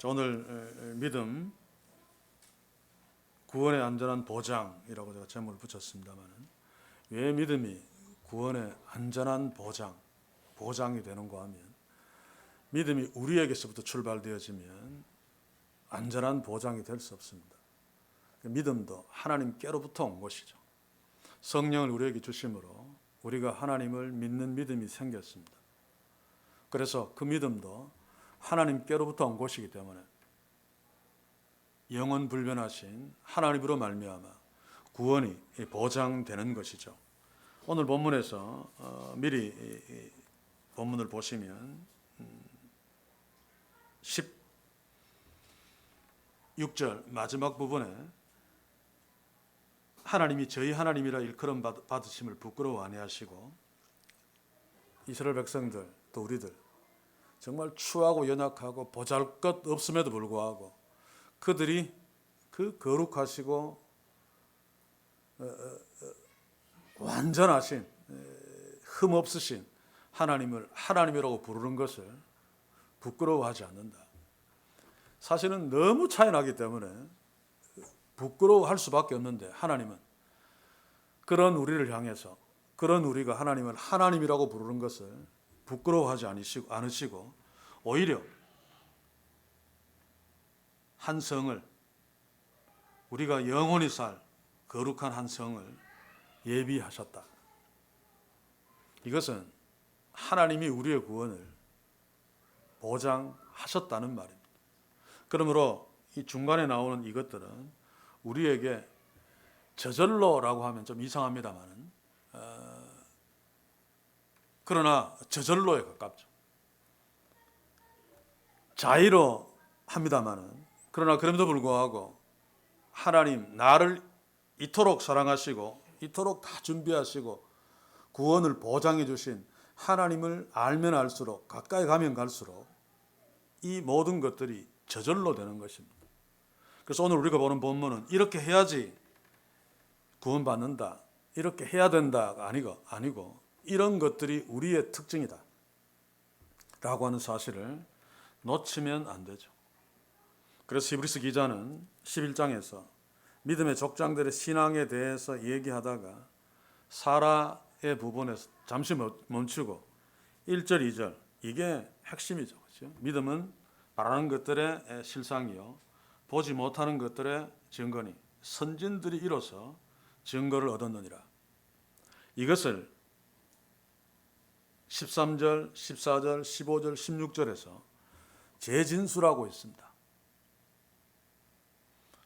자, 오늘 믿음, 구원의 안전한 보장이라고 제가 제목을 붙였습니다만, 왜 믿음이 구원의 안전한 보장이 되는가 하면, 믿음이 우리에게서부터 출발되어지면 안전한 보장이 될 수 없습니다. 믿음도 하나님께로부터 온 것이죠. 성령을 우리에게 주심으로 우리가 하나님을 믿는 믿음이 생겼습니다. 그래서 그 믿음도 하나님께로부터 온 것이기 때문에 영원 불변하신 하나님으로 말미암아 구원이 보장되는 것이죠. 오늘 본문에서 미리 본문을 보시면 16절 마지막 부분에 하나님이 저희 하나님이라 일컬음 받으심을 부끄러워 아니하시고, 이스라엘 백성들 또 우리들 정말 추하고 연약하고 보잘것 없음에도 불구하고 그들이 그 거룩하시고 완전하신 흠 없으신 하나님을 하나님이라고 부르는 것을 부끄러워하지 않는다. 사실은 너무 차이 나기 때문에 부끄러워할 수밖에 없는데, 하나님은 그런 우리를 향해서, 그런 우리가 하나님을 하나님이라고 부르는 것을 부끄러워하지 않으시고 오히려 한 성을, 우리가 영원히 살 거룩한 한 성을 예비하셨다. 이것은 하나님이 우리의 구원을 보장하셨다는 말입니다. 그러므로 이 중간에 나오는 이것들은 우리에게 저절로라고 하면 좀 이상합니다만, 그러나 저절로에 가깝죠. 자의로 합니다만, 그러나 그럼에도 불구하고 하나님 나를 이토록 사랑하시고 이토록 다 준비하시고 구원을 보장해 주신 하나님을 알면 알수록, 가까이 가면 갈수록 이 모든 것들이 저절로 되는 것입니다. 그래서 오늘 우리가 보는 본문은 이렇게 해야지 구원받는다, 이렇게 해야 된다가 아니고 이런 것들이 우리의 특징이다 라고 하는 사실을 놓치면 안 되죠. 그래서 히브리서 기자는 11장에서 믿음의 족장들의 신앙에 대해서 얘기하다가 사라의 부분에서 잠시 멈추고 1절, 2절, 이게 핵심이죠. 그렇죠? 믿음은 바라는 것들의 실상이요 보지 못하는 것들의 증거니 선진들이 이로써 증거를 얻었느니라. 이것을 13절, 14절, 15절, 16절에서 재진수라고 했습니다.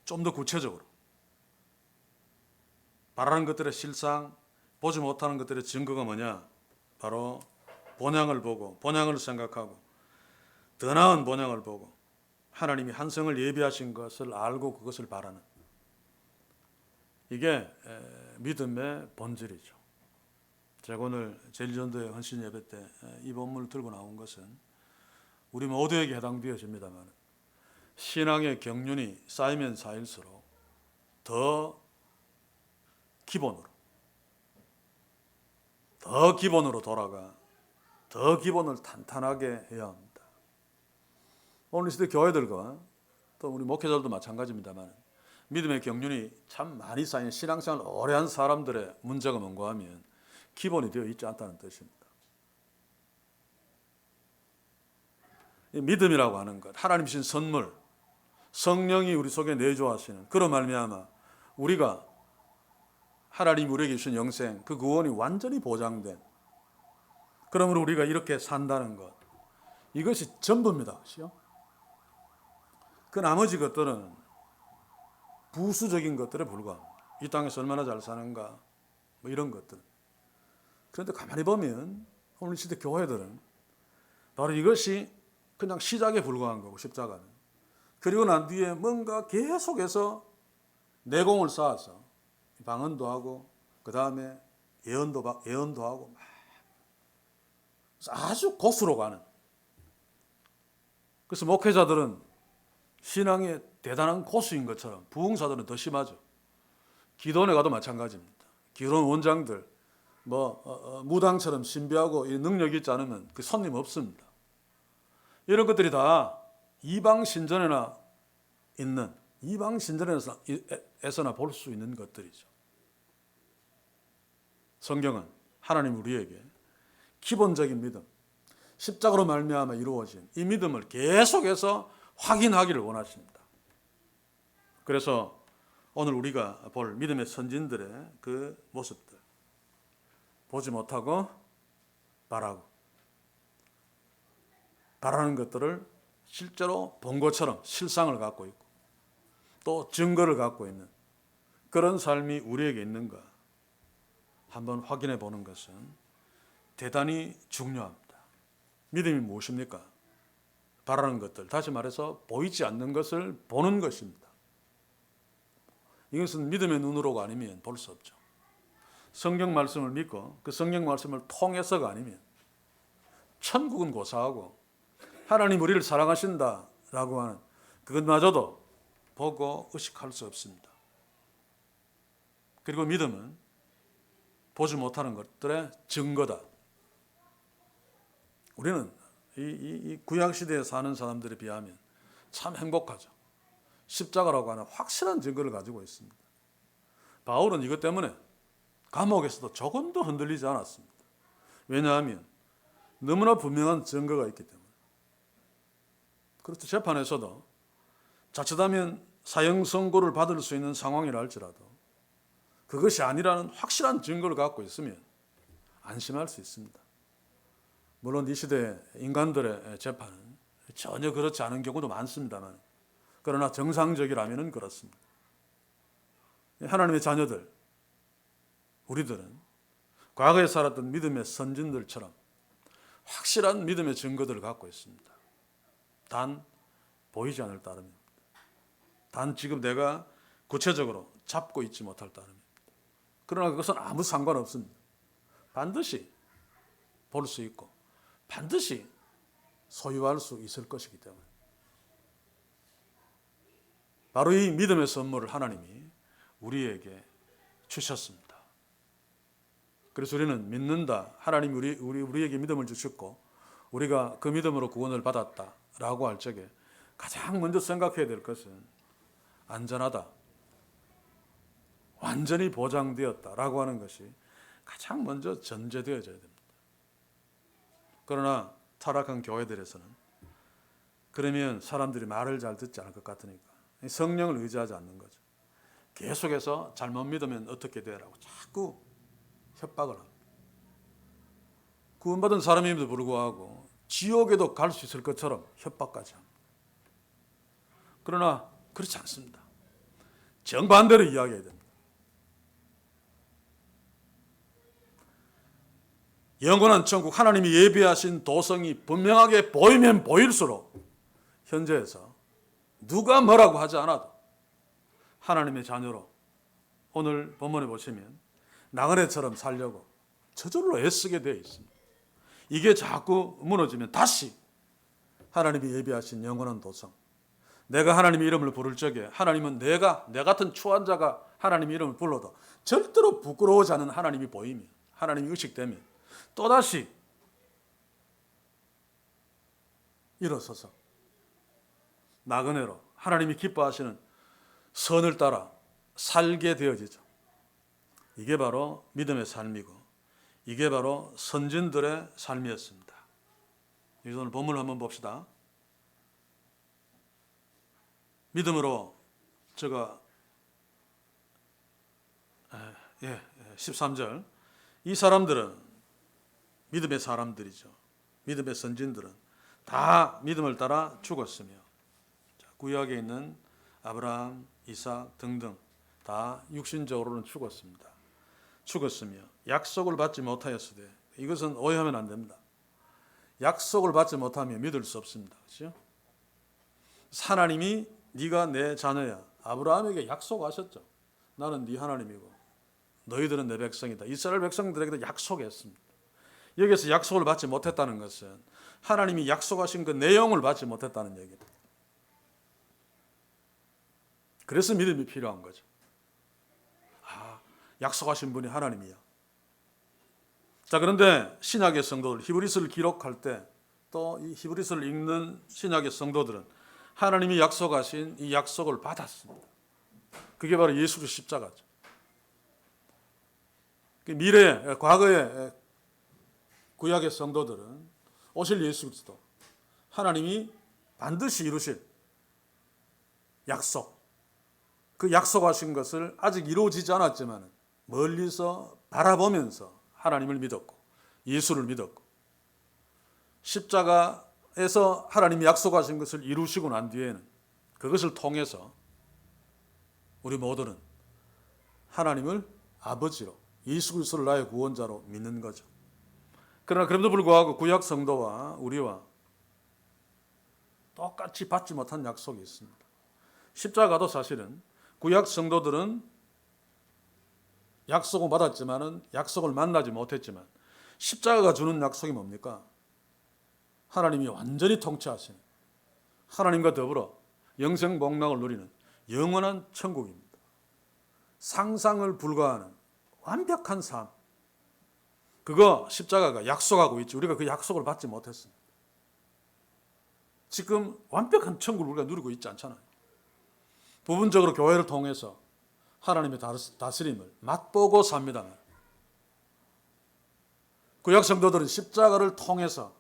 좀 더 구체적으로 바라는 것들의 실상, 보지 못하는 것들의 증거가 뭐냐? 바로 본향을 보고, 본향을 생각하고, 더 나은 본향을 보고 하나님이 한 성을 예비하신 것을 알고 그것을 바라는, 이게 믿음의 본질이죠. 제가 오늘 제일전도의 헌신 예배 때 이 본문을 들고 나온 것은 우리 모두에게 해당되어집니다만, 신앙의 경륜이 쌓이면 쌓일수록 더 기본으로 돌아가 더 기본을 탄탄하게 해야 합니다. 오늘 시대 교회들과 또 우리 목회자들도 마찬가지입니다만, 믿음의 경륜이 참 많이 쌓인 신앙생활 오래 한 사람들의 문제가 뭔가 하면 기본이 되어 있지 않다는 뜻입니다. 이 믿음이라고 하는 것, 하나님 주신 선물, 성령이 우리 속에 내주하시는, 그로 말미암아 우리가 하나님 우리에게 주신 영생, 그 구원이 완전히 보장된, 그러므로 우리가 이렇게 산다는 것, 이것이 전부입니다. 그렇죠? 그 나머지 것들은 부수적인 것들에 불과합니다. 이 땅에서 얼마나 잘 사는가, 뭐 이런 것들. 그런데 가만히 보면 오늘 시대 교회들은 바로 이것이 그냥 시작에 불과한 거고, 십자가는. 그리고 난 뒤에 뭔가 계속해서 내공을 쌓아서 방언도 하고, 그 다음에 예언도 하고, 아주 고수로 가는. 그래서 목회자들은 신앙의 대단한 고수인 것처럼 부흥사들은 더 심하죠. 기도원에 가도 마찬가지입니다. 기도원 원장들 무당처럼 신비하고 이 능력이 있지 않으면 그 손님 없습니다. 이런 것들이 다 이방 신전에나 있는 이방 신전에서나 볼 수 있는 것들이죠. 성경은 하나님 우리에게 기본적인 믿음, 십자가로 말미암아 이루어진 이 믿음을 계속해서 확인하기를 원하십니다. 그래서 오늘 우리가 볼 믿음의 선진들의 그 모습들, 보지 못하고 바라는 것들을 실제로 본 것처럼 실상을 갖고 있고 또 증거를 갖고 있는 그런 삶이 우리에게 있는가 한번 확인해 보는 것은 대단히 중요합니다. 믿음이 무엇입니까? 바라는 것들, 다시 말해서 보이지 않는 것을 보는 것입니다. 이것은 믿음의 눈으로가 아니면 볼 수 없죠. 성경 말씀을 믿고 그 성경 말씀을 통해서가 아니면 천국은 고사하고 하나님 우리를 사랑하신다라고 하는 그것마저도 보고 의식할 수 없습니다. 그리고 믿음은 보지 못하는 것들의 증거다. 우리는 이 구약시대에 사는 사람들에 비하면 참 행복하죠. 십자가라고 하는 확실한 증거를 가지고 있습니다. 바울은 이것 때문에 감옥에서도 조금도 흔들리지 않았습니다. 왜냐하면 너무나 분명한 증거가 있기 때문에. 그렇죠. 재판에서도 자칫하면 사형 선고를 받을 수 있는 상황이라 할지라도 그것이 아니라는 확실한 증거를 갖고 있으면 안심할 수 있습니다. 물론 이 시대 인간들의 재판은 전혀 그렇지 않은 경우도 많습니다만 그러나 정상적이라면 그렇습니다. 하나님의 자녀들, 우리들은 과거에 살았던 믿음의 선진들처럼 확실한 믿음의 증거들을 갖고 있습니다. 단 보이지 않을 따름입니다. 단 지금 내가 구체적으로 잡고 있지 못할 따름입니다. 그러나 그것은 아무 상관없습니다. 반드시 볼 수 있고 반드시 소유할 수 있을 것이기 때문에 바로 이 믿음의 선물을 하나님이 우리에게 주셨습니다. 그래서 우리는 믿는다. 하나님이 우리에게 믿음을 주셨고 우리가 그 믿음으로 구원을 받았다라고 할 적에 가장 먼저 생각해야 될 것은 안전하다. 완전히 보장되었다라고 하는 것이 가장 먼저 전제되어져야 됩니다. 그러나 타락한 교회들에서는 그러면 사람들이 말을 잘 듣지 않을 것 같으니까 성령을 의지하지 않는 거죠. 계속해서 잘못 믿으면 어떻게 되라고 자꾸 협박을 합니다. 구원받은 사람임에도 불구하고 지옥에도 갈 수 있을 것처럼 협박까지 합니다. 그러나 그렇지 않습니다. 정반대로 이야기해야 됩니다. 영원한 천국 하나님이 예비하신 도성이 분명하게 보이면 보일수록 현재에서 누가 뭐라고 하지 않아도 하나님의 자녀로 오늘 본문에 보시면 나그네처럼 살려고 저절로 애쓰게 되어 있습니다. 이게 자꾸 무너지면 다시 하나님이 예비하신 영원한 도성, 내가 하나님의 이름을 부를 적에 하나님은 내 같은 추한 자가 하나님의 이름을 불러도 절대로 부끄러워하지 않는 하나님이 보이면, 하나님이 의식되면 또다시 일어서서 나그네로 하나님이 기뻐하시는 선을 따라 살게 되어지죠. 이게 바로 믿음의 삶이고 이게 바로 선진들의 삶이었습니다. 오늘 본문을 한번 봅시다. 믿음으로 제가 13절 이 사람들은 믿음의 사람들이죠. 믿음의 선진들은 다 믿음을 따라 죽었으며 구약에 있는 아브라함, 이삭 등등 다 육신적으로는 죽었으며 약속을 받지 못하였으되 이것은 오해하면 안 됩니다. 약속을 받지 못하면 믿을 수 없습니다. 그렇죠? 하나님이 네가 내 자녀야. 아브라함에게 약속하셨죠. 나는 네 하나님이고 너희들은 내 백성이다. 이스라엘 백성들에게도 약속했습니다. 여기서 약속을 받지 못했다는 것은 하나님이 약속하신 그 내용을 받지 못했다는 얘기입니다. 그래서 믿음이 필요한 거죠. 약속하신 분이 하나님이야. 자, 그런데 신약의 성도들, 히브리서를 기록할 때 또 이 히브리서를 읽는 신약의 성도들은 하나님이 약속하신 이 약속을 받았습니다. 그게 바로 예수 그리스도 십자가죠. 미래, 과거의 구약의 성도들은 오실 예수 그리스도, 하나님이 반드시 이루실 약속, 그 약속하신 것을 아직 이루어지지 않았지만 멀리서 바라보면서 하나님을 믿었고 예수를 믿었고, 십자가에서 하나님이 약속하신 것을 이루시고 난 뒤에는 그것을 통해서 우리 모두는 하나님을 아버지로, 예수 그리스도를 나의 구원자로 믿는 거죠. 그러나 그럼에도 불구하고 구약 성도와 우리와 똑같이 받지 못한 약속이 있습니다. 십자가도 사실은 구약 성도들은 약속을 받았지만은 약속을 만나지 못했지만, 십자가가 주는 약속이 뭡니까? 하나님이 완전히 통치하시는, 하나님과 더불어 영생 복락을 누리는 영원한 천국입니다. 상상을 불가하는 완벽한 삶, 그거 십자가가 약속하고 있지, 우리가 그 약속을 받지 못했습니다. 지금 완벽한 천국을 우리가 누리고 있지 않잖아요. 부분적으로 교회를 통해서 하나님의 다스림을 맛보고 삽니다만, 구약 성도들은 십자가를 통해서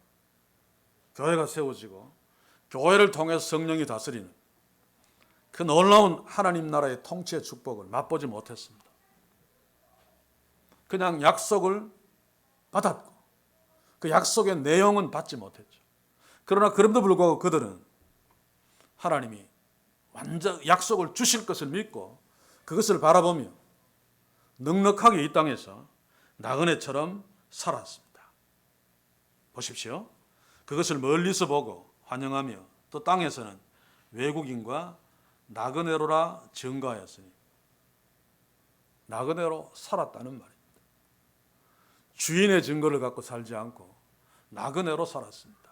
교회가 세워지고 교회를 통해서 성령이 다스리는 그 놀라운 하나님 나라의 통치의 축복을 맛보지 못했습니다. 그냥 약속을 받았고 그 약속의 내용은 받지 못했죠. 그러나 그럼에도 불구하고 그들은 하나님이 완전 약속을 주실 것을 믿고 그것을 바라보며 넉넉하게 이 땅에서 나그네처럼 살았습니다. 보십시오. 그것을 멀리서 보고 환영하며 또 땅에서는 외국인과 나그네로라 증거하였으니, 나그네로 살았다는 말입니다. 주인의 증거를 갖고 살지 않고 나그네로 살았습니다.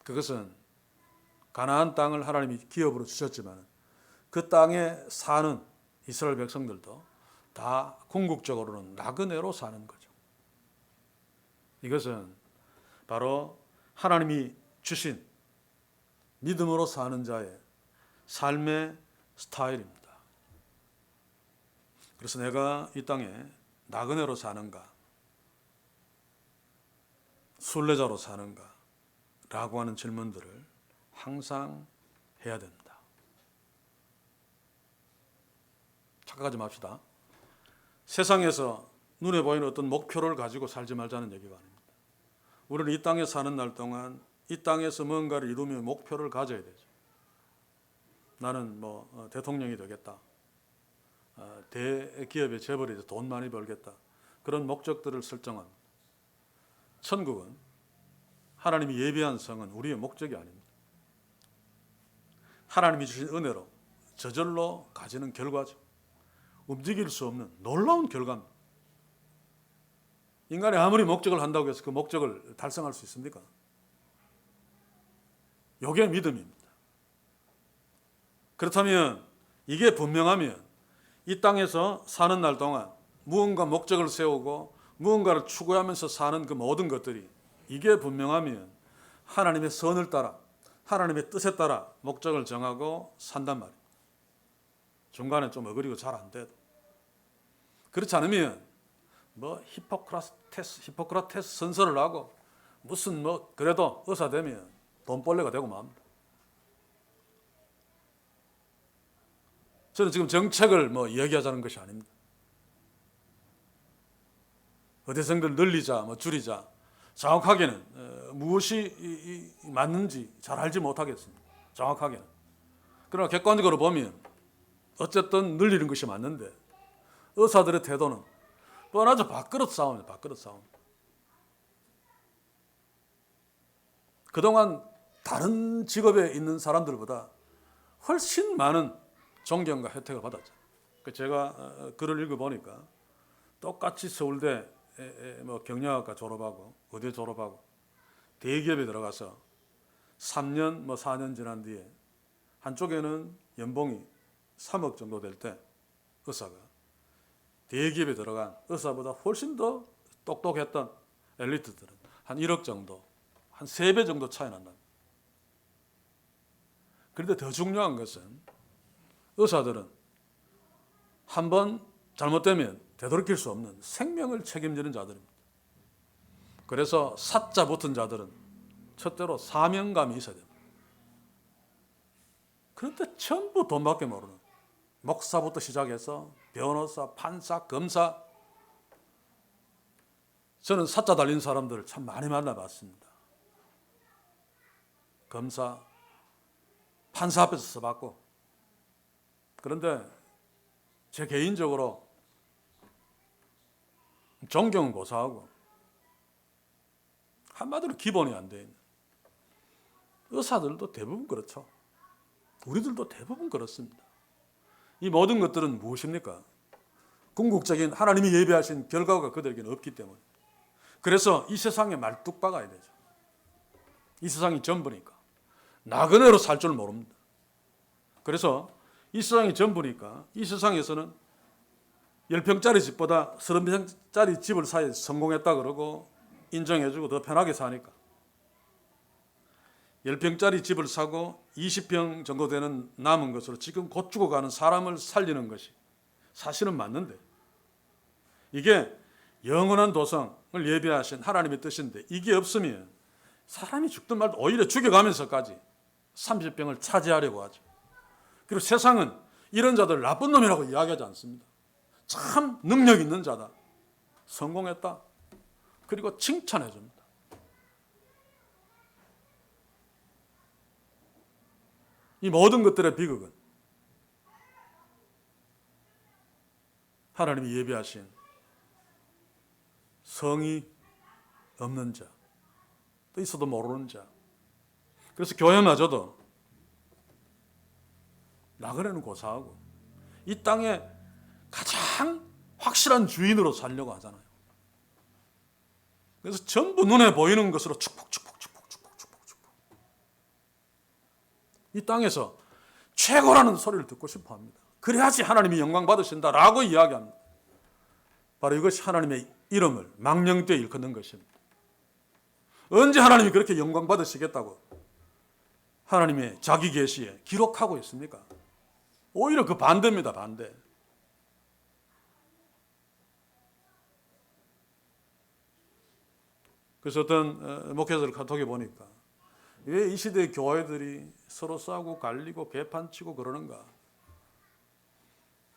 그것은 가나안 땅을 하나님이 기업으로 주셨지만 그 땅에 사는 이스라엘 백성들도 다 궁극적으로는 나그네로 사는 거죠. 이것은 바로 하나님이 주신 믿음으로 사는 자의 삶의 스타일입니다. 그래서 내가 이 땅에 나그네로 사는가, 순례자로 사는가 라고 하는 질문들을 항상 해야 됩니다. 착각하지 맙시다. 세상에서 눈에 보이는 어떤 목표를 가지고 살지 말자는 얘기가 아닙니다. 우리는 이 땅에 사는 날 동안 이 땅에서 뭔가를 이루며 목표를 가져야 되죠. 나는 대통령이 되겠다, 대기업의 재벌이 돼서 돈 많이 벌겠다, 그런 목적들을 설정합니다. 천국은, 하나님이 예비한 성은 우리의 목적이 아닙니다. 하나님이 주신 은혜로 저절로 가지는 결과죠. 움직일 수 없는 놀라운 결과입니다. 인간이 아무리 목적을 한다고 해서 그 목적을 달성할 수 있습니까? 이게 믿음입니다. 그렇다면 이게 분명하면 이 땅에서 사는 날 동안 무언가 목적을 세우고 무언가를 추구하면서 사는 그 모든 것들이, 이게 분명하면 하나님의 선을 따라, 하나님의 뜻에 따라 목적을 정하고 산단 말이에요. 중간에 좀 어그리고 잘 안 돼도. 그렇지 않으면 히포크라테스 선서를 하고 무슨 그래도 의사 되면 돈벌레가 되고 맙니다. 저는 지금 정책을 이야기하자는 것이 아닙니다. 의대생들 늘리자, 줄이자, 정확하게는 무엇이 맞는지 잘 알지 못하겠습니다. 정확하게는. 그러나 객관적으로 보면 어쨌든 늘리는 것이 맞는데, 의사들의 태도는 뻔하죠. 밥그릇 싸움입니다. 밥그릇 싸움. 그동안 다른 직업에 있는 사람들보다 훨씬 많은 존경과 혜택을 받았죠. 제가 글을 읽어보니까 똑같이 서울대 경영학과 졸업하고 의대 졸업하고 대기업에 들어가서 3년 4년 지난 뒤에 한쪽에는 연봉이 3억 정도 될 때 의사가 대기업에 들어간 의사보다 훨씬 더 똑똑했던 엘리트들은 한 1억 정도, 한 3배 정도 차이 난다. 그런데 더 중요한 것은 의사들은 한번 잘못되면 되돌이킬 수 없는 생명을 책임지는 자들입니다. 그래서 사자 붙은 자들은 첫째로 사명감이 있어야 됩니다. 그런데 전부 돈밖에 모르는 목사부터 시작해서 변호사, 판사, 검사, 저는 사자 달린 사람들을 참 많이 만나봤습니다. 검사, 판사 앞에서 써봤고, 그런데 제 개인적으로 존경은 고사하고 한마디로 기본이 안 돼 있는 의사들도 대부분 그렇죠. 우리들도 대부분 그렇습니다. 이 모든 것들은 무엇입니까? 궁극적인 하나님이 예비하신 결과가 그들에게는 없기 때문에. 그래서 이 세상에 말뚝박아야 되죠. 이 세상이 전부니까. 나그네로 살 줄 모릅니다. 그래서 이 세상이 전부니까 이 세상에서는 10평짜리 집보다 30평짜리 집을 사야 성공했다 그러고 인정해주고 더 편하게 사니까 10평짜리 집을 사고 20평 정도 되는 남은 것으로 지금 곧 죽어가는 사람을 살리는 것이 사실은 맞는데, 이게 영원한 도성을 예비하신 하나님의 뜻인데 이게 없으면 사람이 죽든 말든 오히려 죽여가면서까지 30평을 차지하려고 하죠. 그리고 세상은 이런 자들 나쁜 놈이라고 이야기하지 않습니다. 참 능력 있는 자다, 성공했다, 그리고 칭찬해 줍니다. 이 모든 것들의 비극은 하나님이 예비하신 성이 없는 자, 또 있어도 모르는 자. 그래서 교회마저도 나그네는 고사하고 이 땅에 가장 확실한 주인으로 살려고 하잖아요. 그래서 전부 눈에 보이는 것으로 축복. 이 땅에서 최고라는 소리를 듣고 싶어 합니다. 그래야지 하나님이 영광 받으신다라고 이야기합니다. 바로 이것이 하나님의 이름을 망령되이 일컫는 것입니다. 언제 하나님이 그렇게 영광 받으시겠다고 하나님의 자기 계시에 기록하고 있습니까? 오히려 그 반대입니다. 반대. 그래서 어떤 목회자를 카톡에 보니까 왜 이 시대의 교회들이 서로 싸우고 갈리고 개판치고 그러는가?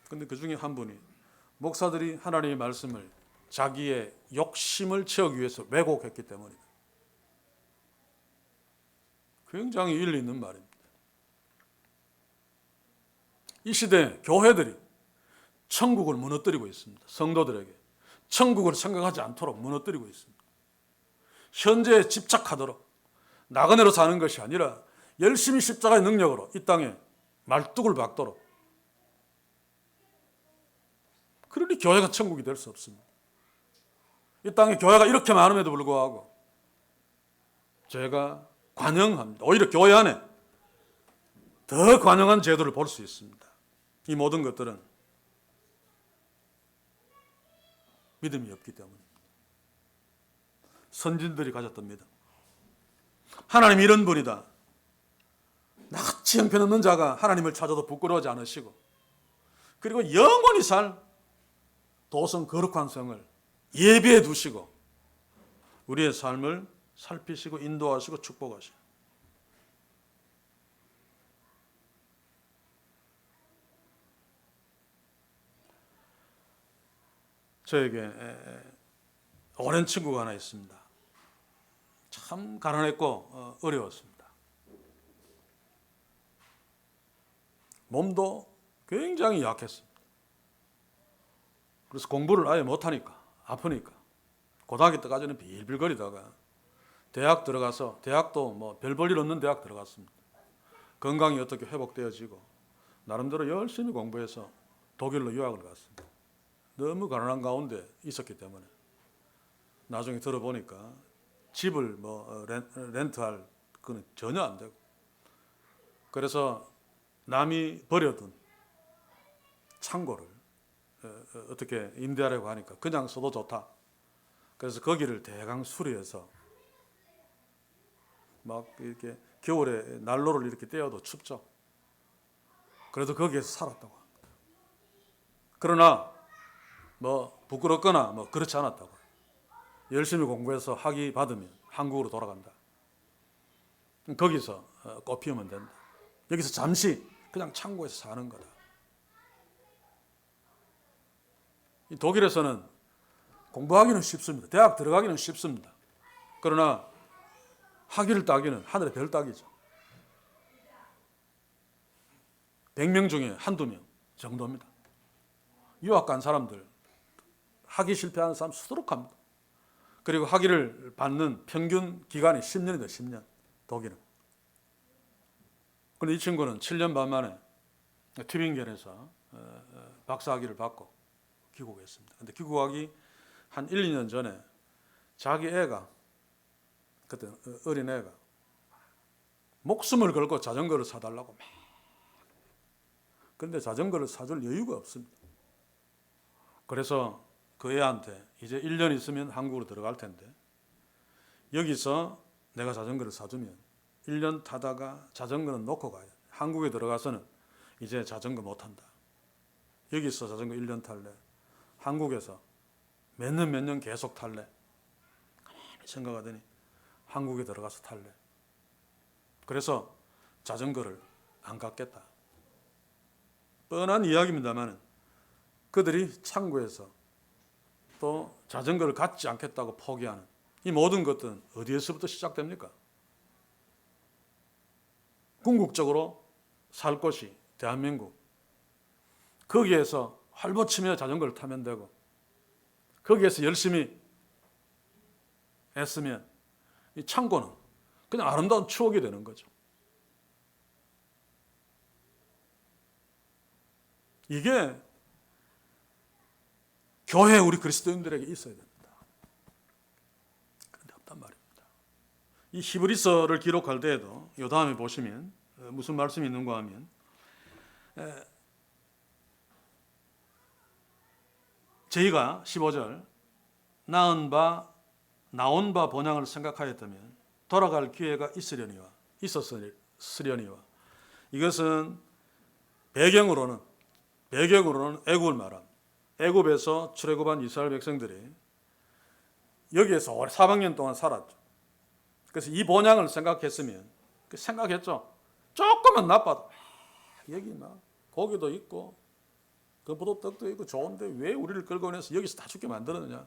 근데 그 중에 한 분이 목사들이 하나님의 말씀을 자기의 욕심을 채우기 위해서 왜곡했기 때문이다. 굉장히 일리 있는 말입니다. 이 시대 교회들이 천국을 무너뜨리고 있습니다. 성도들에게 천국을 생각하지 않도록 무너뜨리고 있습니다. 현재에 집착하도록 나그네로 사는 것이 아니라 열심히 십자가의 능력으로 이 땅에 말뚝을 박도록, 그러니 교회가 천국이 될 수 없습니다. 이 땅에 교회가 이렇게 많음에도 불구하고 제가 관영합니다. 오히려 교회 안에 더 관영한 제도를 볼 수 있습니다. 이 모든 것들은 믿음이 없기 때문입니다. 선진들이 가졌던 믿음. 하나님 이런 분이다. 나같이 형편없는 자가 하나님을 찾아도 부끄러워하지 않으시고, 그리고 영원히 살 도성 거룩한 성을 예비해 두시고 우리의 삶을 살피시고 인도하시고 축복하시고, 저에게 오랜 친구가 하나 있습니다. 참 가난했고 어려웠습니다. 몸도 굉장히 약했습니다. 그래서 공부를 아예 못하니까, 아프니까 고등학교 때까지는 빌빌거리다가 대학 들어가서, 대학도 뭐 별 볼 일 없는 대학 들어갔습니다. 건강이 어떻게 회복되어지고 나름대로 열심히 공부해서 독일로 유학을 갔습니다. 너무 가난한 가운데 있었기 때문에 나중에 들어보니까 집을 뭐 렌트할 그건 전혀 안 되고, 그래서 남이 버려둔 창고를 어떻게 임대하려고 하니까 그냥 써도 좋다. 그래서 거기를 대강 수리해서 막 이렇게 겨울에 난로를 이렇게 떼어도 춥죠. 그래도 거기에서 살았다고 합니다. 그러나 뭐 부끄럽거나 뭐 그렇지 않았다고. 열심히 공부해서 학위 받으면 한국으로 돌아간다. 거기서 꽃 피우면 된다. 여기서 잠시 그냥 창고에서 사는 거다. 이 독일에서는 공부하기는 쉽습니다. 대학 들어가기는 쉽습니다. 그러나 학위를 따기는 하늘의 별 따기죠. 100명 중에 한두 명 정도입니다. 유학 간 사람들, 학위 실패하는 사람 수두룩합니다. 그리고 학위를 받는 평균 기간이 10년이다. 10년. 독일은. 그런데 이 친구는 7년 반 만에 튜빙겐에서 박사학위를 받고 귀국했습니다. 그런데 귀국하기 한 1, 2년 전에 자기 애가, 그때 어린 애가 목숨을 걸고 자전거를 사달라고 막. 그런데 자전거를 사줄 여유가 없습니다. 그래서 그 애한테 이제 1년 있으면 한국으로 들어갈 텐데 여기서 내가 자전거를 사주면 1년 타다가 자전거는 놓고 가야 돼. 한국에 들어가서는 이제 자전거 못 탄다. 여기서 자전거 1년 탈래. 한국에서 몇 년 계속 탈래. 가만히 생각하더니 한국에 들어가서 탈래. 그래서 자전거를 안 갖겠다. 뻔한 이야기입니다만 그들이 창고에서 또 자전거를 갖지 않겠다고 포기하는 이 모든 것들은 어디에서부터 시작됩니까? 궁극적으로 살 곳이 대한민국. 거기에서 활보치며 자전거를 타면 되고 거기에서 열심히 애쓰면 이 창고는 그냥 아름다운 추억이 되는 거죠. 이게 교회 우리 그리스도인들에게 있어야 됩니다. 그런데 없단 말입니다. 이 히브리서를 기록할 때에도 이 다음에 보시면 무슨 말씀이 있는가 하면 저희가 15절 나온 바 본향을 생각하였다면 돌아갈 기회가 있었으려니와 이것은 배경으로는 애굽을 말합니다. 애굽에서 출애굽한 이스라엘 백성들이 여기에서 사방년 동안 살았죠. 그래서 이 본향을 생각했으면 생각했죠. 조금만 나빠도 여기 막 고기도 있고 금포도떡도 있고 좋은데 왜 우리를 끌고 내서 여기서 다 죽게 만들었느냐.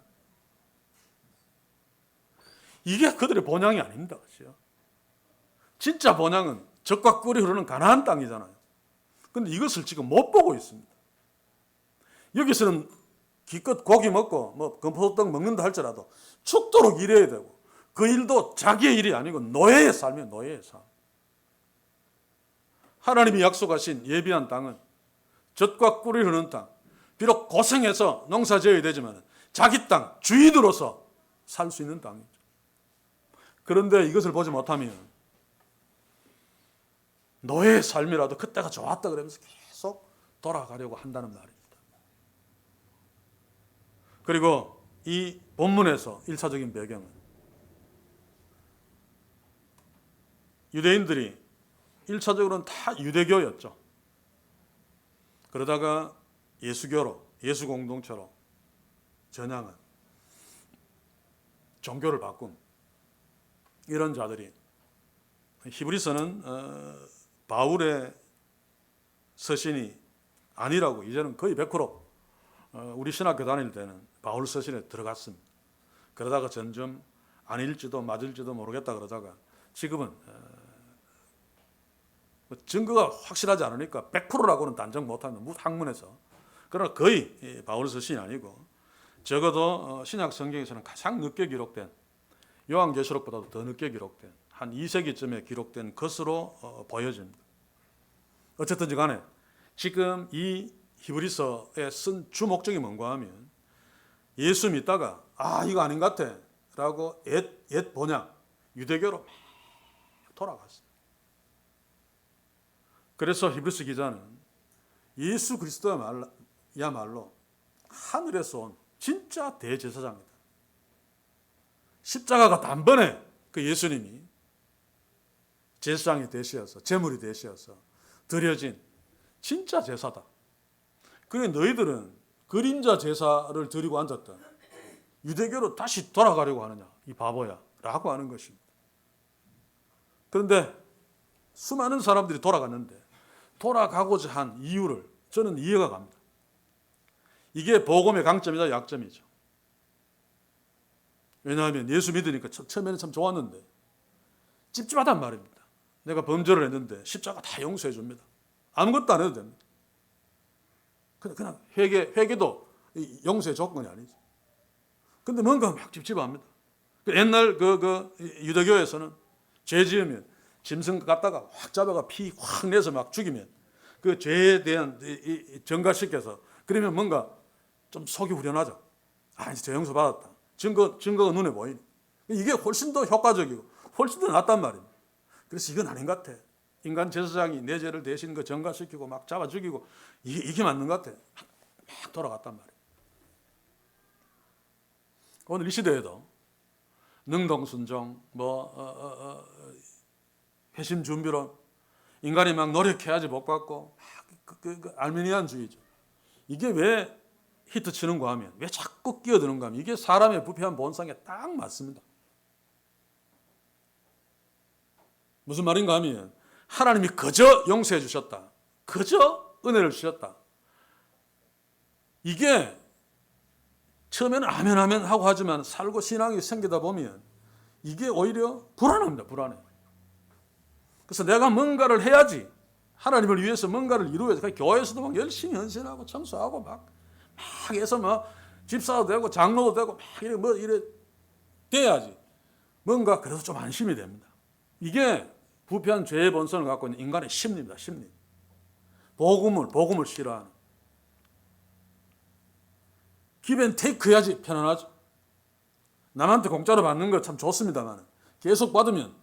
이게 그들의 본향이 아닙니다. 그렇죠? 진짜 본향은 젖과 꿀이 흐르는 가나안 땅이잖아요. 그런데 이것을 지금 못 보고 있습니다. 여기서는 기껏 고기 먹고 뭐 금포도떡 먹는다 할지라도 죽도록 일해야 되고 그 일도 자기의 일이 아니고 노예의 삶이에요. 노예의 삶. 하나님이 약속하신 예비한 땅은 젖과 꿀이 흐르는 땅. 비록 고생해서 농사 지어야 되지만 자기 땅, 주인으로서 살 수 있는 땅이죠. 그런데 이것을 보지 못하면 노예의 삶이라도 그때가 좋았다 그러면서 계속 돌아가려고 한다는 말입니다. 그리고 이 본문에서 1차적인 배경은 유대인들이 1차적으로는 다 유대교였죠. 그러다가 예수교로, 예수 공동체로 전향한 종교를 바꾼 이런 자들이 히브리서는 바울의 서신이 아니라고 이제는 거의 100% 우리 신학교 다닐 때는 바울 서신에 들어갔습니다. 그러다가 점점 아닐지도 맞을지도 모르겠다 그러다가 지금은 증거가 확실하지 않으니까 100%라고는 단정 못합니다. 학문에서. 그러나 거의 바울 서신이 아니고 적어도 신약 성경에서는 가장 늦게 기록된 요한계시록보다도 더 늦게 기록된 한 2세기쯤에 기록된 것으로 보여집니다. 어쨌든지 간에 지금 이 히브리서에 쓴 주 목적이 뭔가 하면 예수 믿다가 이거 아닌 것 같아 라고 옛 본향 유대교로 돌아갔어요. 그래서 히브리서 기자는 예수 그리스도야말로 하늘에서 온 진짜 대제사장이다. 십자가가 단번에 그 예수님이 제사장이 되시어서 제물이 되시어서 드려진 진짜 제사다. 그래 너희들은 그림자 제사를 드리고 앉았다. 유대교로 다시 돌아가려고 하느냐 이 바보야 라고 하는 것입니다. 그런데 수많은 사람들이 돌아갔는데 돌아가고자 한 이유를 저는 이해가 갑니다. 이게 복음의 강점이다 약점이죠. 왜냐하면 예수 믿으니까 처음에는 참 좋았는데 찝찝하단 말입니다. 내가 범죄를 했는데 십자가 다 용서해 줍니다. 아무것도 안 해도 됩니다. 그냥 회개도 용서의 조건이 아니죠. 근데 뭔가 막 찝찝합니다. 옛날 유대교에서는 죄 지으면 짐승 갖다가 확 잡아가 피 확 내서 막 죽이면 그 죄에 대한 전가시켜서 그러면 뭔가 좀 속이 후련하죠. 아, 이제 죄 용서 받았다. 증거가 눈에 보이니. 이게 훨씬 더 효과적이고 훨씬 더 낫단 말입니다. 그래서 이건 아닌 것 같아. 인간 제사장이 내 죄를 대신 그 전가시키고 막 잡아 죽이고 이게 맞는 것 같아. 막 돌아갔단 말이에요. 오늘 이 시대에도 능동순종, 회심 준비론, 인간이 막 노력해야지 복 받고 알미니안주의죠. 이게 왜 히트치는가 하면 왜 자꾸 끼어드는가 하면 이게 사람의 부패한 본성에 딱 맞습니다. 무슨 말인가 하면 하나님이 그저 용서해 주셨다. 그저 은혜를 주셨다. 이게 처음에는 아멘 하고 하지만 살고 신앙이 생기다 보면 이게 오히려 불안합니다. 불안해. 그래서 내가 뭔가를 해야지. 하나님을 위해서 뭔가를 이루어야지. 교회에서도 막 열심히 헌신하고 청소하고 막 해서 막 집사도 되고 장로도 되고 막 이래 돼야지. 뭔가 그래도 좀 안심이 됩니다. 이게 부패한 죄의 본성을 갖고 있는 인간의 심리입니다. 심리. 복음을 싫어하는. 기브앤테이크 해야지 편안하죠. 남한테 공짜로 받는 거 참 좋습니다만 계속 받으면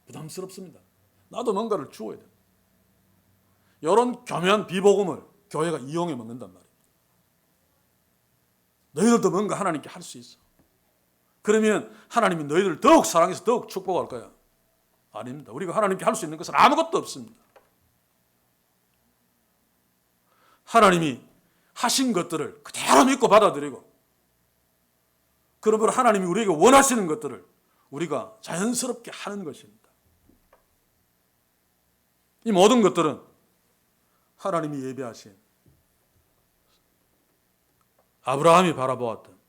부담스럽습니다. 나도 뭔가를 주어야 돼요. 이런 교묘한 비복음을 교회가 이용해 먹는단 말이에요. 너희들도 뭔가 하나님께 할 수 있어. 그러면 하나님이 너희들을 더욱 사랑해서 더욱 축복할 거야. 아닙니다. 우리가 하나님께 할 수 있는 것은 아무것도 없습니다. 하나님이 하신 것들을 그대로 믿고 받아들이고 그러므로 하나님이 우리에게 원하시는 것들을 우리가 자연스럽게 하는 것입니다. 이 모든 것들은 하나님이 예비하신 아브라함이 바라보았던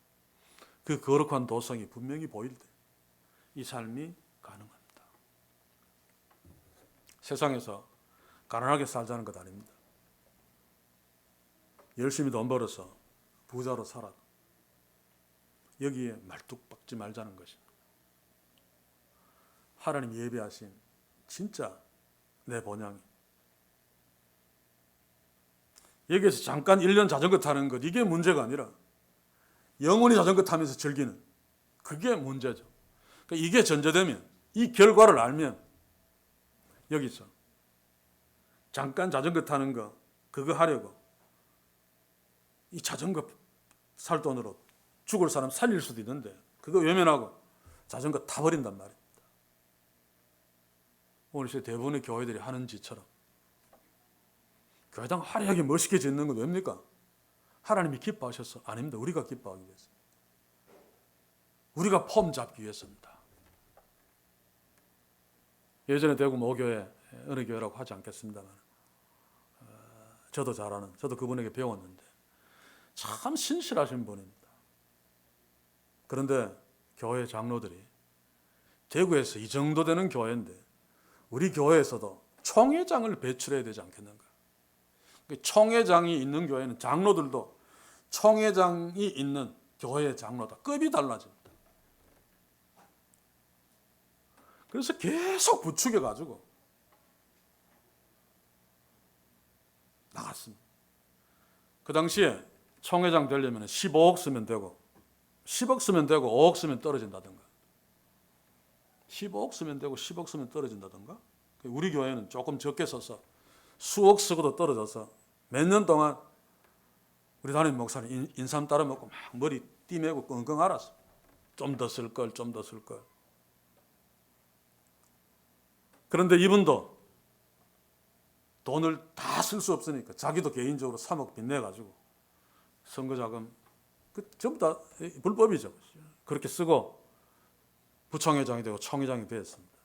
그 거룩한 도성이 분명히 보일 때 이 삶이 가능합니다. 세상에서 가난하게 살자는 것 아닙니다. 열심히 돈 벌어서 부자로 살아도 여기에 말뚝박지 말자는 것입니다. 하나님 예비하신 진짜 내 본향이 여기에서 잠깐 1년 자전거 타는 것 이게 문제가 아니라 영원히 자전거 타면서 즐기는 그게 문제죠. 그러니까 이게 전제되면 이 결과를 알면 여기서 잠깐 자전거 타는 거 그거 하려고 이 자전거 살 돈으로 죽을 사람 살릴 수도 있는데 그거 외면하고 자전거 타버린단 말입니다. 오늘 시대 대부분의 교회들이 하는 짓처럼 교회당 화려하게 멋있게 짓는 건 왜입니까? 하나님이 기뻐하셔서 아닙니다. 우리가 기뻐하기 위해서. 우리가 폼 잡기 위해서입니다. 예전에 대구 모교회 어느 교회라고 하지 않겠습니다만 저도 잘 아는 저도 그분에게 배웠는데 참 신실하신 분입니다. 그런데 교회 장로들이 대구에서 이 정도 되는 교회인데 우리 교회에서도 총회장을 배출해야 되지 않겠는가. 총회장이 있는 교회는 장로들도 총회장이 있는 교회의 장로다. 급이 달라집니다. 그래서 계속 부추겨가지고 나갔습니다. 그 당시에 총회장 되려면 15억 쓰면 되고 10억 쓰면 되고 5억 쓰면 떨어진다든가 15억 쓰면 되고 10억 쓰면 떨어진다든가 우리 교회는 조금 적게 써서 수억 쓰고도 떨어져서 몇 년 동안 우리 담임 목사님 인삼 따라 먹고 막 머리 띠매고 끙끙 앓았어. 좀 더 쓸 걸, 좀 더 쓸 걸. 그런데 이분도 돈을 다 쓸 수 없으니까 자기도 개인적으로 3억 빚내가지고 선거자금 전부 다 불법이죠. 그렇게 쓰고 부총회장이 되고 총회장이 되었습니다.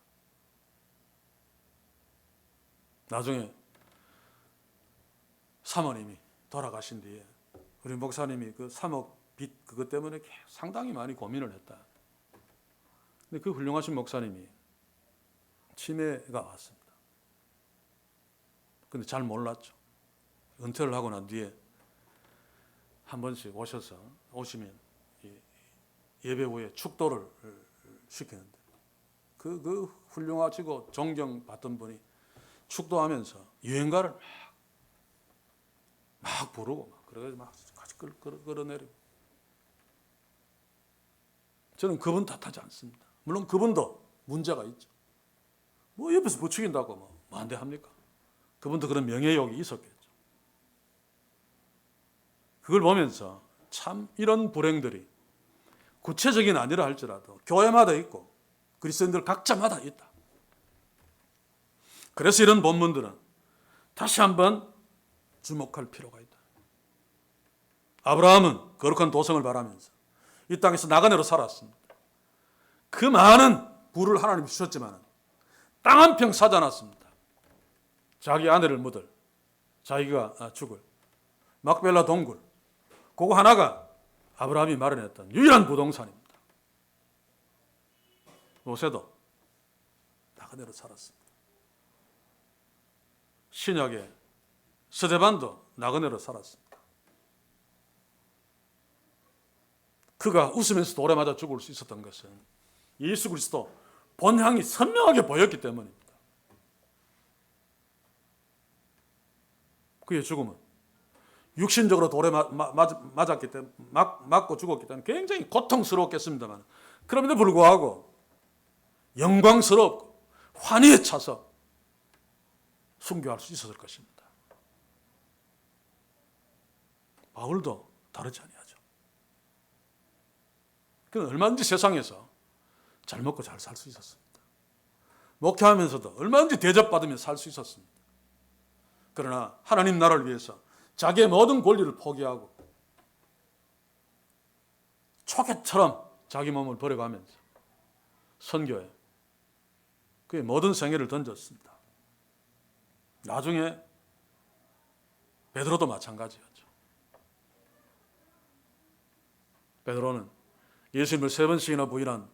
나중에 사모님이 돌아가신 뒤에 우리 목사님이 그 3억 빚 그것 때문에 상당히 많이 고민을 했다. 근데 그 훌륭하신 목사님이 치매가 왔습니다. 근데 잘 몰랐죠. 은퇴를 하고 난 뒤에 한 번씩 오시면 예배 후에 축도를 시키는데 그 훌륭하시고 존경받던 분이 축도하면서 유행가를 막 부르고 그래가지고 막 같이 끌어내리고. 저는 그분 탓하지 않습니다. 물론 그분도 문제가 있죠. 뭐 옆에서 부추긴다고 뭐 안 돼 합니까? 그분도 그런 명예욕이 있었겠죠. 그걸 보면서 참 이런 불행들이 구체적인 아니라 할지라도 교회마다 있고 그리스도인들 각자마다 있다. 그래서 이런 본문들은 다시 한번 주목할 필요가 있다. 아브라함은 거룩한 도성을 바라면서 이 땅에서 나그네로 살았습니다. 그 많은 부를 하나님이 주셨지만 땅 한 평 사지 않았습니다. 자기 아내를 묻을, 자기가 죽을, 막벨라 동굴, 그거 하나가 아브라함이 마련했던 유일한 부동산입니다. 모세도 나그네로 살았습니다. 신약의 스데반도 나그네로 살았습니다. 그가 웃으면서 돌에 맞아 죽을 수 있었던 것은 예수 그리스도 본향이 선명하게 보였기 때문입니다. 그의 죽음은 육신적으로 돌에 맞았기 때문에 맞고 죽었기 때문에 굉장히 고통스러웠겠습니다만 그럼에도 불구하고 영광스럽고 환희에 차서 순교할 수 있었을 것입니다. 바울도 다르지 아니하죠. 그는 얼마든지 세상에서 잘 먹고 잘 살 수 있었습니다. 목회하면서도 얼마든지 대접받으며 살 수 있었습니다. 그러나 하나님 나라를 위해서 자기의 모든 권리를 포기하고 초계처럼 자기 몸을 버려가면서 선교에 그의 모든 생애를 던졌습니다. 나중에 베드로도 마찬가지였죠. 베드로는 예수님을 3번씩이나 부인한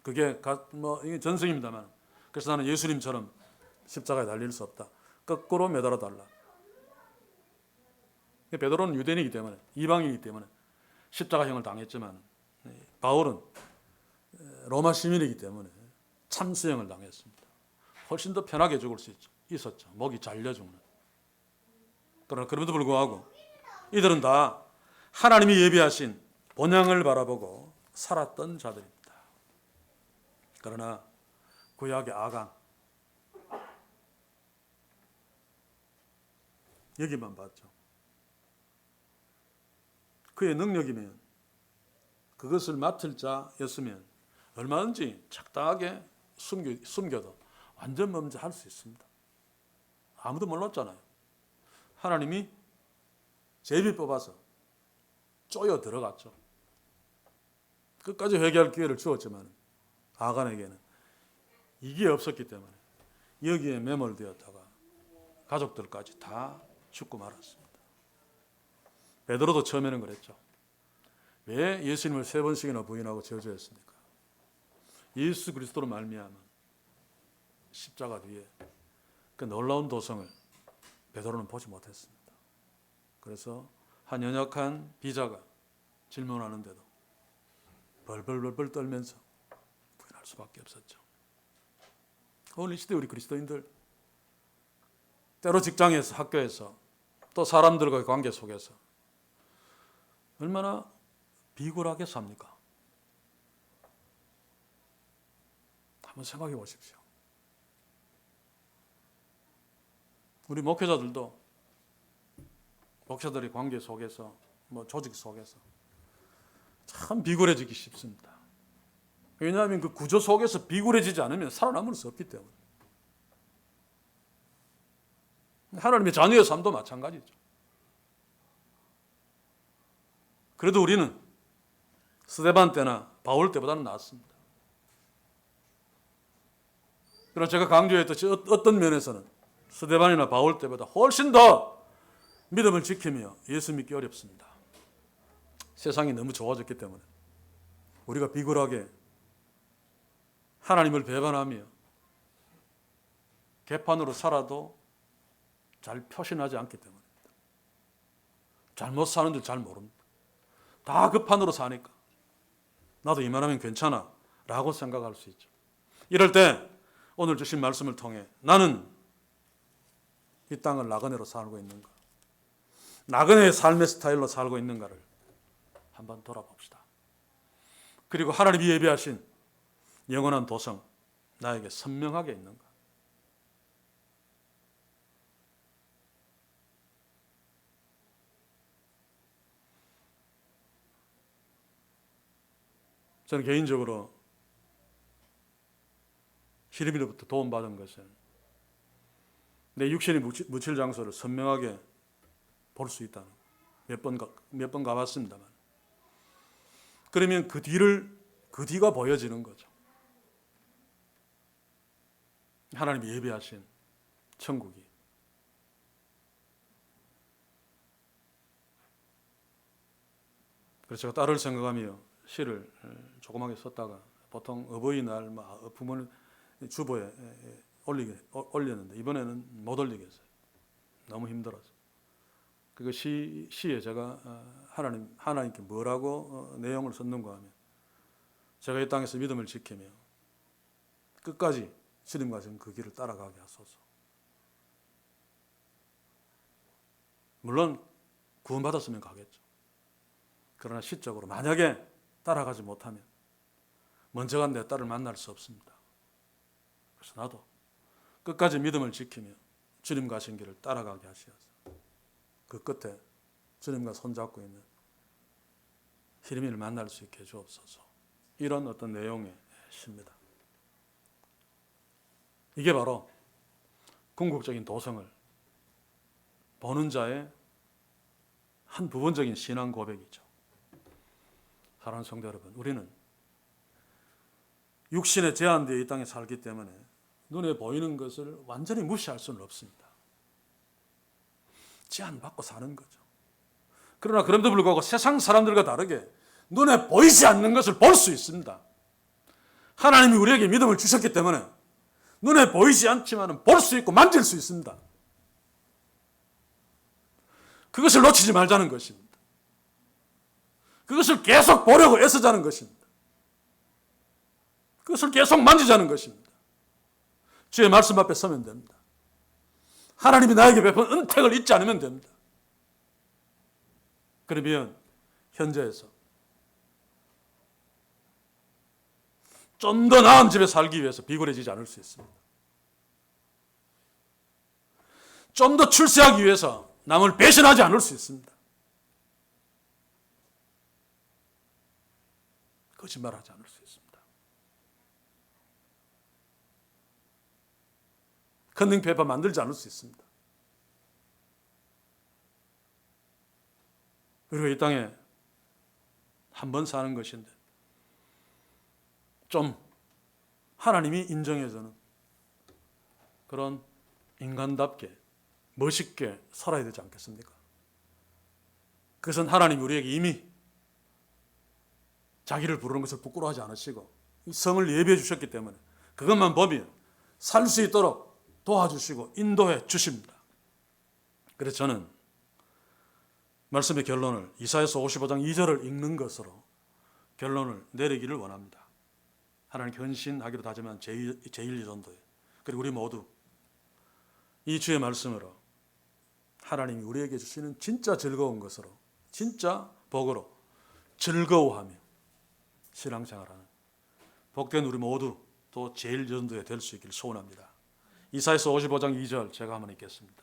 그게 이게 전승입니다만 그래서 나는 예수님처럼 십자가에 달릴 수 없다. 거꾸로 매달아 달라. 베드로는 유대인이기 때문에 이방인이기 때문에 십자가형을 당했지만 바울은 로마 시민이기 때문에 참수형을 당했습니다. 훨씬 더 편하게 죽을 수 있었죠. 목이 잘려 죽는. 그러나 그럼에도 불구하고 이들은 다 하나님이 예비하신 본향을 바라보고 살았던 자들입니다. 그러나 구약의 아간 여기만 봤죠. 그의 능력이면 그것을 맡을 자였으면 얼마든지 적당하게 숨겨도 완전 범죄할 수 있습니다. 아무도 몰랐잖아요. 하나님이 제비 뽑아서 쪼여 들어갔죠. 끝까지 회개할 기회를 주었지만 아간에게는 이게 없었기 때문에 여기에 매몰되었다가 가족들까지 다 죽고 말았습니다. 베드로도 처음에는 그랬죠. 왜 예수님을 3번씩이나 부인하고 저주했습니까? 예수 그리스도로 말미암아 십자가 뒤에 그 놀라운 도성을 베드로는 보지 못했습니다. 그래서 한 연약한 비자가 질문하는데도 벌벌벌 떨면서 부인할 수밖에 없었죠. 오늘 이 시대 우리 그리스도인들 때로 직장에서 학교에서 또 사람들과의 관계 속에서 얼마나 비굴하게 삽니까? 한번 생각해 보십시오. 우리 목회자들도 목회자들의 관계 속에서 조직 속에서 참 비굴해지기 쉽습니다. 왜냐하면 그 구조 속에서 비굴해지지 않으면 살아남을 수 없기 때문에. 하나님의 자녀의 삶도 마찬가지죠. 그래도 우리는 스데반 때나 바울 때보다는 낫습니다. 그러나 제가 강조했듯이 어떤 면에서는 스데반이나 바울 때보다 훨씬 더 믿음을 지키며 예수 믿기 어렵습니다. 세상이 너무 좋아졌기 때문에 우리가 비굴하게 하나님을 배반하며 개판으로 살아도 잘 표신하지 않기 때문입니다. 잘못 사는 줄 잘 모릅니다. 다 그 판으로 사니까 나도 이만하면 괜찮아 라고 생각할 수 있죠. 이럴 때 오늘 주신 말씀을 통해 나는 이 땅을 나그네로 살고 있는가, 나그네의 삶의 스타일로 살고 있는가를 한번 돌아봅시다. 그리고 하나님이 예비하신 영원한 도성 나에게 선명하게 있는가. 저는 개인적으로 히브리로부터 도움받은 것은 내 육신이 묻힐 장소를 선명하게 볼 수 있다는, 몇 번 가봤습니다만, 그러면 그 뒤가 보여지는 거죠. 하나님이 예비하신 천국이. 그래서 제가 딸을 생각하며 시를 조그맣게 썼다가 보통 어버이날 부모님 주보에 올렸는데 이번에는 못 올리겠어요. 너무 힘들어서. 그 시에 제가 하나님께 뭐라고 내용을 썼는가 하면, 제가 이 땅에서 믿음을 지키며 끝까지 주님과 지금 그 길을 따라가게 하소서. 물론 구원받았으면 가겠죠. 그러나 시적으로 만약에 따라가지 못하면 먼저 간 내 딸을 만날 수 없습니다. 그래서 나도 끝까지 믿음을 지키며 주님 가신 길을 따라가게 하시옵소서. 그 끝에 주님과 손잡고 있는 히르미를 만날 수 있게 해주옵소서. 이런 어떤 내용의 시입니다. 이게 바로 궁극적인 도성을 보는 자의 한 부분적인 신앙 고백이죠. 사랑하는 성도 여러분, 우리는 육신에 제한되어 이 땅에 살기 때문에 눈에 보이는 것을 완전히 무시할 수는 없습니다. 제한받고 사는 거죠. 그러나 그럼에도 불구하고 세상 사람들과 다르게 눈에 보이지 않는 것을 볼 수 있습니다. 하나님이 우리에게 믿음을 주셨기 때문에 눈에 보이지 않지만 볼 수 있고 만질 수 있습니다. 그것을 놓치지 말자는 것입니다. 그것을 계속 보려고 애쓰자는 것입니다. 그것을 계속 만지자는 것입니다. 주의 말씀 앞에 서면 됩니다. 하나님이 나에게 베푼 은택을 잊지 않으면 됩니다. 그러면 현재에서 좀 더 나은 집에 살기 위해서 비굴해지지 않을 수 있습니다. 좀 더 출세하기 위해서 남을 배신하지 않을 수 있습니다. 거짓말하지 않을 수 있습니다. 컨닝페이퍼 만들지 않을 수 있습니다. 그리고 이 땅에 한 번 사는 것인데 좀 하나님이 인정해주는 그런 인간답게 멋있게 살아야 되지 않겠습니까? 그것은 하나님이 우리에게 이미 자기를 부르는 것을 부끄러워하지 않으시고 성을 예비해 주셨기 때문에 그것만 보면 살 수 있도록 도와주시고 인도해 주십니다. 그래서 저는 말씀의 결론을 이사야서 55장 2절을 읽는 것으로 결론을 내리기를 원합니다. 하나님 헌신하기로 다짐한 제1전도에, 그리고 우리 모두 이 주의 말씀으로 하나님이 우리에게 주시는 진짜 즐거운 것으로, 진짜 복으로 즐거워하며 신앙생활하는 복된 우리 모두 또 제1전도에 될 수 있기를 소원합니다. 이사야서 55장 2절 제가 한번 읽겠습니다.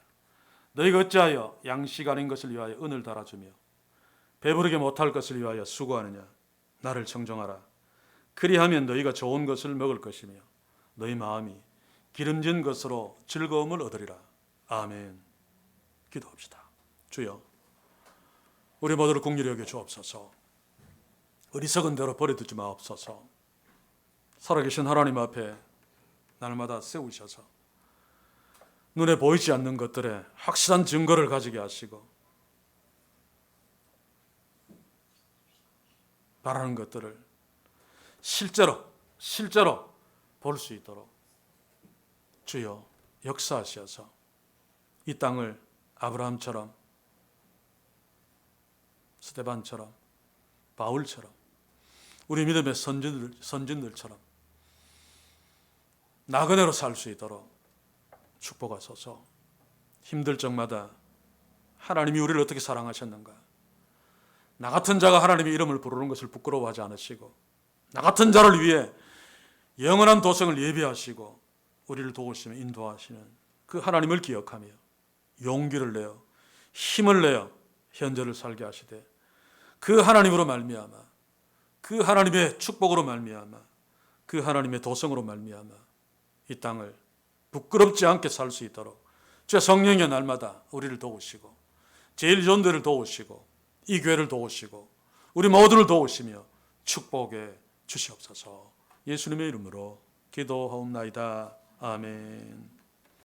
너희가 어찌하여 양식 아닌 것을 위하여 은을 달아주며 배부르게 못할 것을 위하여 수고하느냐. 나를 청종하라. 그리하면 너희가 좋은 것을 먹을 것이며 너희 마음이 기름진 것으로 즐거움을 얻으리라. 아멘. 기도합시다. 주여, 우리 모두를 긍휼히 여겨 주옵소서. 어리석은 대로 버려두지 마옵소서. 살아계신 하나님 앞에 날마다 세우셔서 눈에 보이지 않는 것들에 확실한 증거를 가지게 하시고 바라는 것들을 실제로 볼 수 있도록 주여 역사하셔서 이 땅을 아브라함처럼, 스데반처럼, 바울처럼, 우리 믿음의 선진들처럼 나그네로 살 수 있도록 축복하소서. 힘들 적마다 하나님이 우리를 어떻게 사랑하셨는가, 나 같은 자가 하나님의 이름을 부르는 것을 부끄러워하지 않으시고 나 같은 자를 위해 영원한 도성을 예비하시고 우리를 도우시며 인도하시는 그 하나님을 기억하며 용기를 내어 힘을 내어 현재를 살게 하시되 그 하나님으로 말미암아, 그 하나님의 축복으로 말미암아, 그 하나님의 도성으로 말미암아 이 땅을 부끄럽지 않게 살 수 있도록 주의 성령의 날마다 우리를 도우시고 제일 좋은 데를 도우시고 이 교회를 도우시고 우리 모두를 도우시며 축복해 주시옵소서. 예수님의 이름으로 기도하옵나이다. 아멘.